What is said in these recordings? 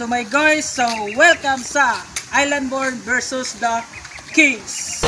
to my guys. So, welcome sa Islandborn versus the Kings.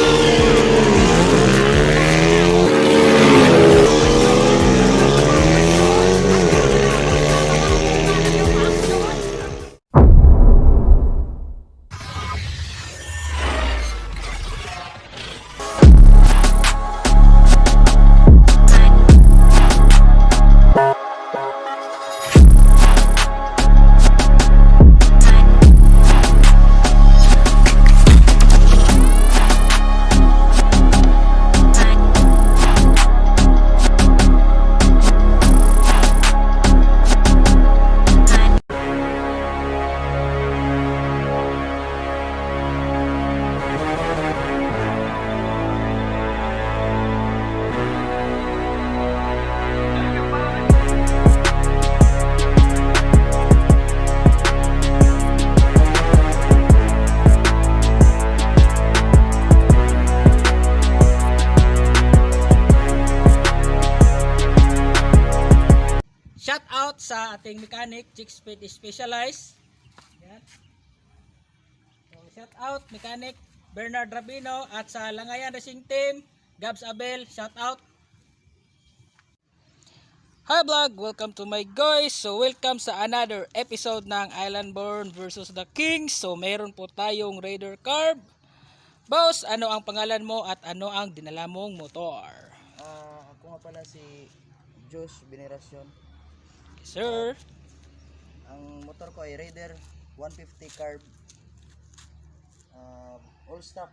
Shout out sa ating mechanic, Jigspeed Specialized. Yan. So, shout out mechanic Bernard Rabino at sa Langayan Racing Team, Gabs Abel, shout out. Hi vlog, welcome to my guys. So welcome sa another episode ng Islandborn versus the Kings. So meron po tayong Raider Carb. Boss, ano ang pangalan mo at ano ang dinala mong motor? Ako nga pala si Josh Veneracion. Sir, Ang motor ko ay Raider 150 carb, all stock.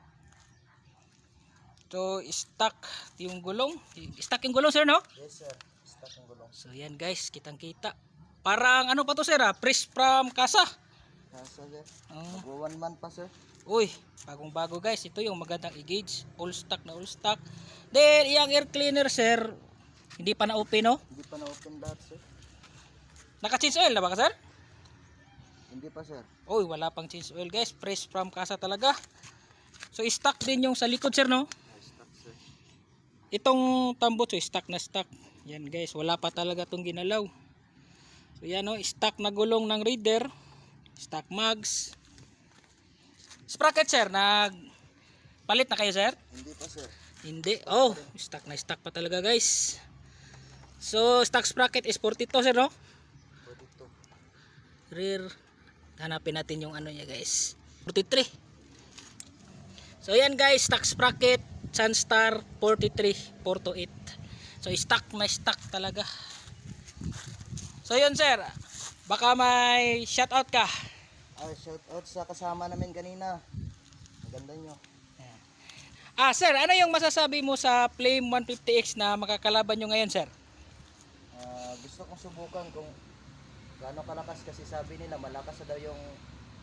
so stock yung gulong. Stock yung gulong sir, no? Yes sir, stock ang gulong. So yan guys, kitang kita. Parang ano pa to sir, fresh from kasa. Nasa sir, Oh. mag 1 month pa sir. Uy, bagong bago guys. Ito yung magandang i-gauge. All stock na all stock. Then, yung air cleaner sir, hindi pa na-open, no? Hindi pa na-open lahat sir. Naka-change oil na ba ka sir? Hindi pa sir. Uy, wala pang change oil guys. Fresh from kasa talaga. So, stock din yung sa likod sir, no? Stock sir. Itong tambot, so stock na stock. Yan guys, wala pa talaga itong ginalaw. So yan o, stock na gulong ng Raider. Stock mags. Sprocket sir, palit na kayo sir? Hindi pa sir. Hindi. Oh, stock na stock pa talaga guys. So stock sprocket is 42 sir, no? 42. Rear. Hanapin natin yung ano niya guys. 43. So yan guys, stock sprocket Sunstar 43 428. So stock na stock talaga. So yun sir, baka may shoutout ka. Shout out sa kasama namin kanina. Maganda nyo. Sir, ano yung masasabi mo sa Flame 150X na makakalaban nyo ngayon sir? Gusto kong subukan kung gaano kalakas, kasi sabi nila malakas na daw yung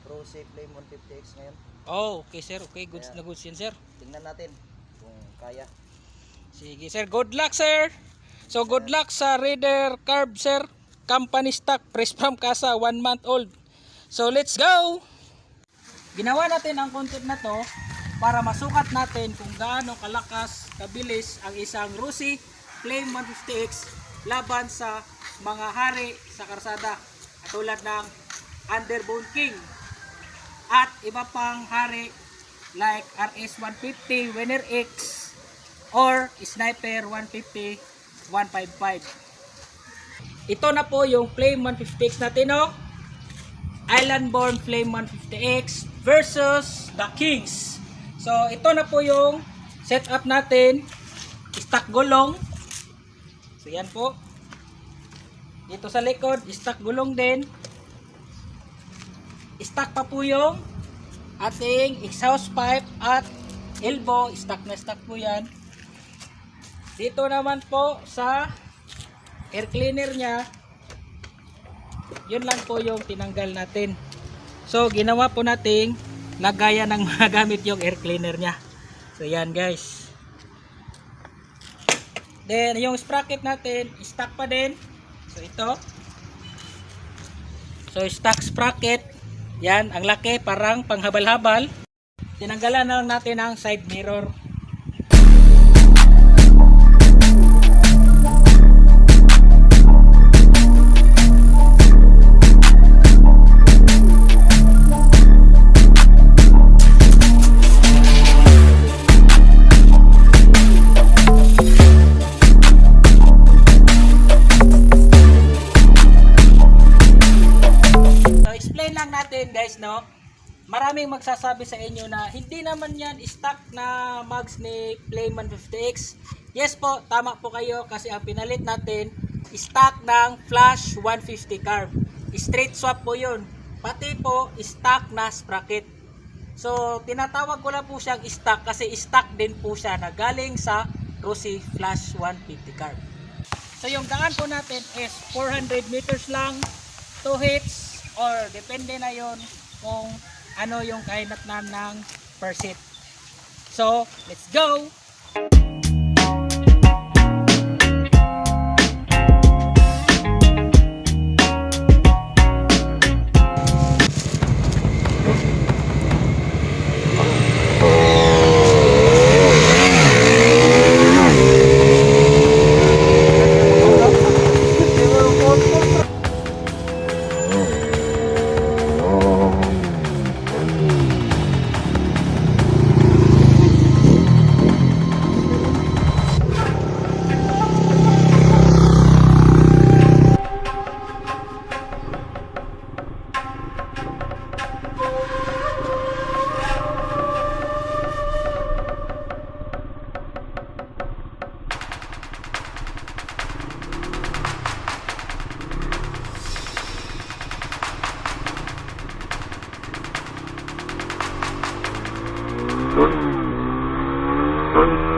Pro Safe Flame 150X ngayon. Oh, okay sir, okay, goods na goods yun sir. Tingnan natin kung kaya. Sige sir, good luck sir. So good luck sa Raider Carb sir. Company stock, fresh from kasa, 1 month old. So let's go. Ginawa natin ang content na to para masukat natin kung gaano kalakas, kabilis ang isang Rossi Flame 150X laban sa mga hari sa karsada katulad ng Underbone King at iba pang hari like RS 150, Winner X or Sniper 150, 155. Ito na po yung Flame 150X natin, no? Islandborn Flame 150X versus the Kings. So ito na po yung setup natin. Stock gulong. So yan po. Dito sa likod, stock gulong din. Stock pa po yung ating exhaust pipe at elbow. Stock na stock po yan. Dito naman po sa air cleaner nya, yun lang po yung tinanggal natin. So ginawa po nating lagayan ng mga gamit yung air cleaner nya. So yan guys. Then yung sprocket natin stock pa din. So ito, so stock sprocket. Yan, ang laki, parang panghabal-habal. Tinanggalan na lang natin ang side mirror. maraming magsasabi sa inyo na hindi naman yan stock na mags ni Playman 50X. Yes po, tama po kayo kasi ang pinalit natin stock ng Flash 150 carb. Straight swap po yun. Pati po stock na sprocket. So tinatawag ko lang po siyang stock kasi stock din po siya na galing sa Rossi Flash 150 carb. So yung daan po natin is 400 meters lang, 2 hits or depende na yon kung ano yung kahinatnan ng per seat. So let's go! Dun.